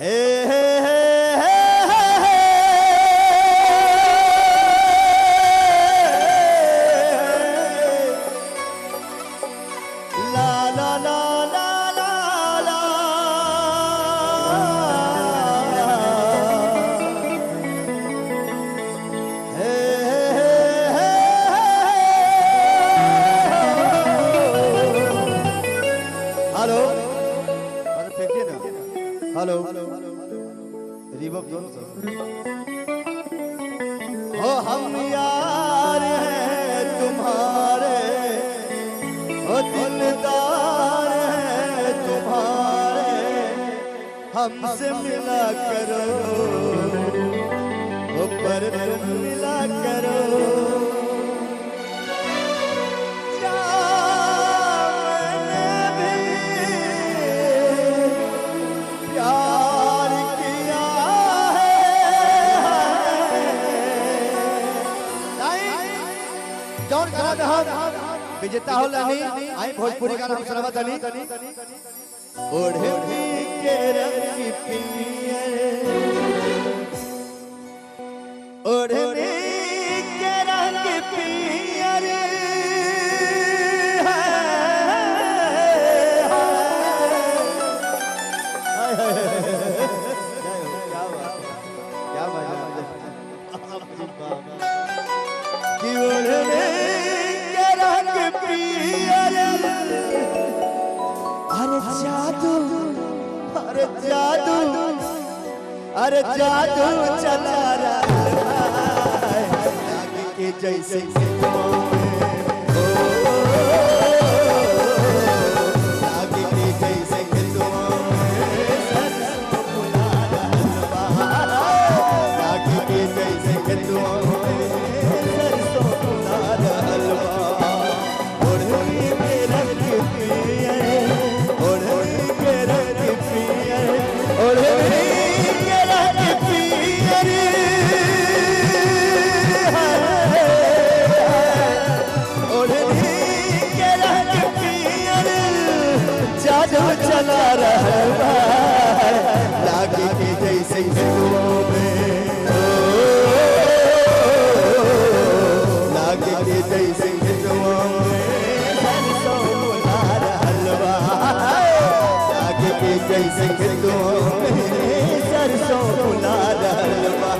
हे हे हे ला ला ला ला ला ला हे हेलो अरे फेंकिए ना हेलो रिवर्ब दोनों सर हो हम यार हैं तुम्हारे हो दिलदार हैं तुम्हारे हमसे मिला करो हो पर तुम मिला करो विजेता हो लानी आई भोजपुरी का नाम सुनावा तनी ओढ़े के रंग की पियर ओढ़े के रंग की पियर क्या बात कि ओढ़े अरे जादू अरे जादू चला रहा है आगे के जैसे आगे के जैसे आगे के जैसे चला रहा है लागे के जैसे हिंदुओं में लागे के जैसे हिंदुओं में हलवा लागे के जैसे हिंदुओं में सरसों फुलार हलवा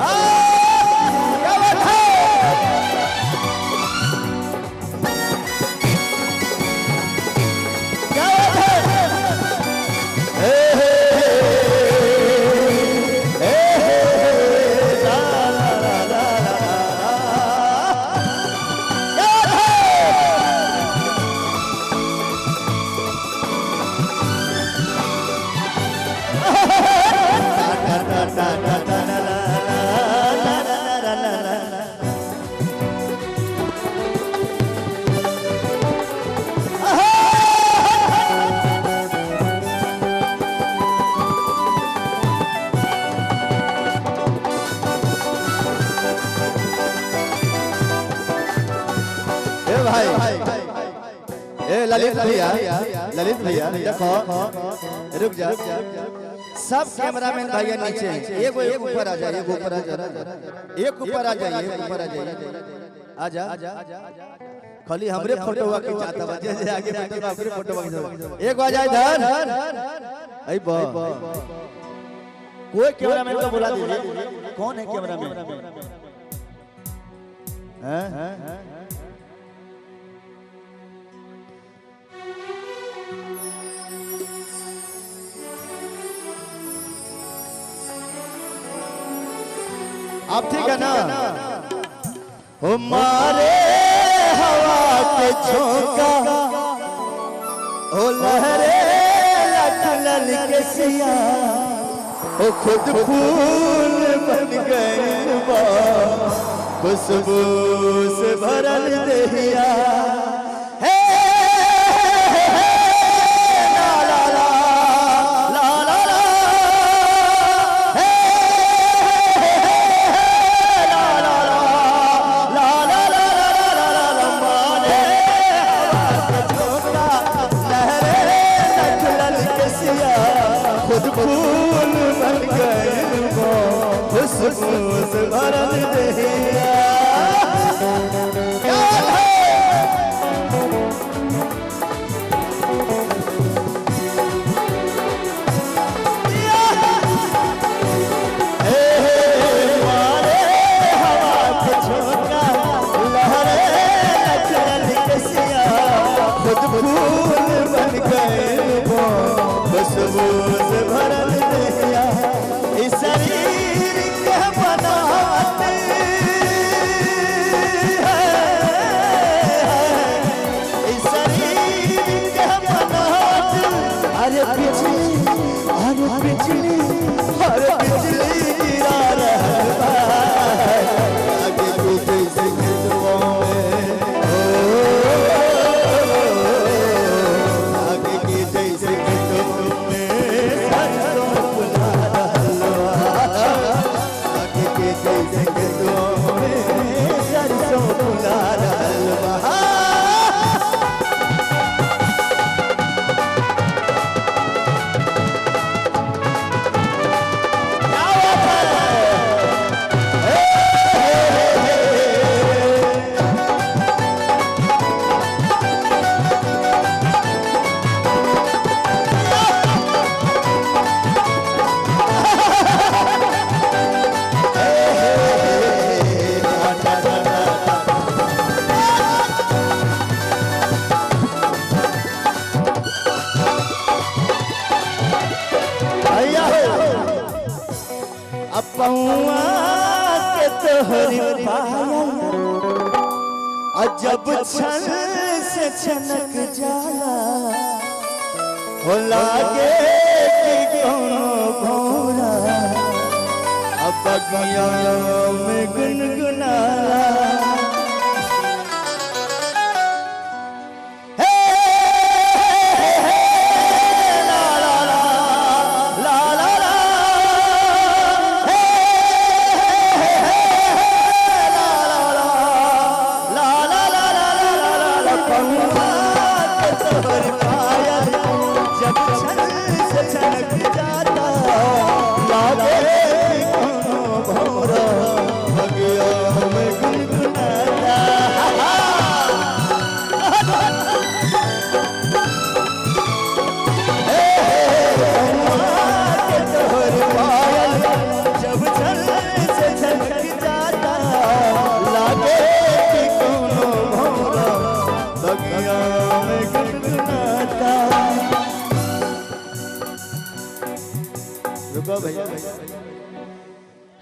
ललित भैया देखो रुक जा सब कैमरामैन भैया नीचे हैं एक ऊपर आ जाए एक ऊपर आ जाए एक ऊपर आ जाइए ऊपर आ जाइए आजा खाली हमरे फोटो हुआ के चाहता बा जे आगे बैठे बा हमरे फोटो हुआ एक आ जाए धर आई बा कोई कैमरामैन को बुला दीजिए कौन है कैमरामैन हैं आप ठीक है ना ओ मारे हवा के झोंका ओ लहरे लखनल के सिया ओ खुद फूल बन गए बा खुशबू से भरल दहिया खुद फूल बन खुशबू से भरल देहिया खुशबू से भरल देहिया इस शरीर के बनाते इस शरीर के बनाते अरे बिजली गिरा रहा आगे पीछे से खिंचवाओ आगे पीछे से पहुआ के तोहरी पायल जब छन से छनक जाला हो लागे कि कोनो भौरा अब बगिया में गुनगुनाला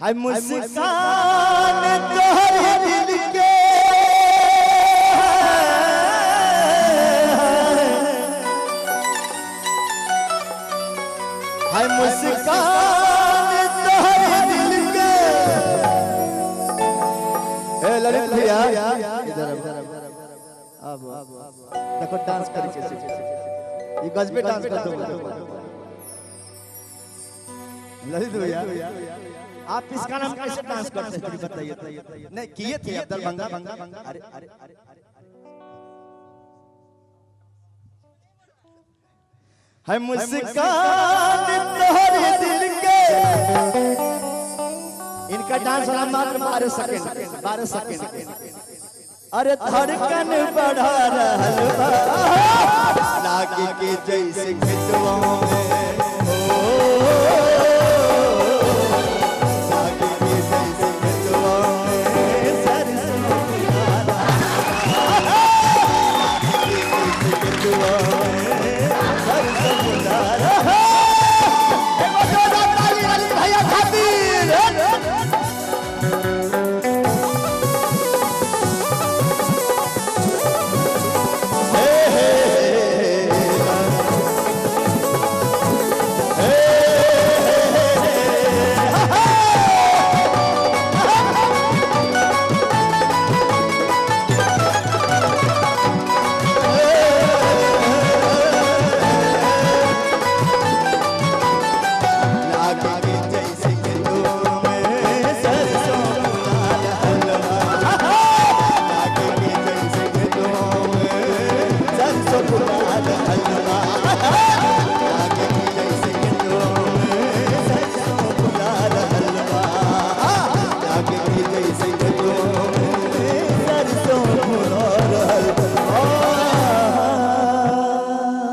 हाय मुस्कान तोहरे दिल के हाय मुस्कान तोहरे दिल के ए ललित भैया इधर अब देखो डांस करी कैसे ये गजबे डांस कर दो ललित भैया आप इसका नाम कैसे डांस करते हैं बताइए नहीं किए थे दरभंगा अरे अरे अरे है मुस्कान तोहरे दिल के इनका डांस होना मात्र 12 सेकंड अरे धड़कन बढ़ा रहल बा लागे के जैसे खिंचवाओ में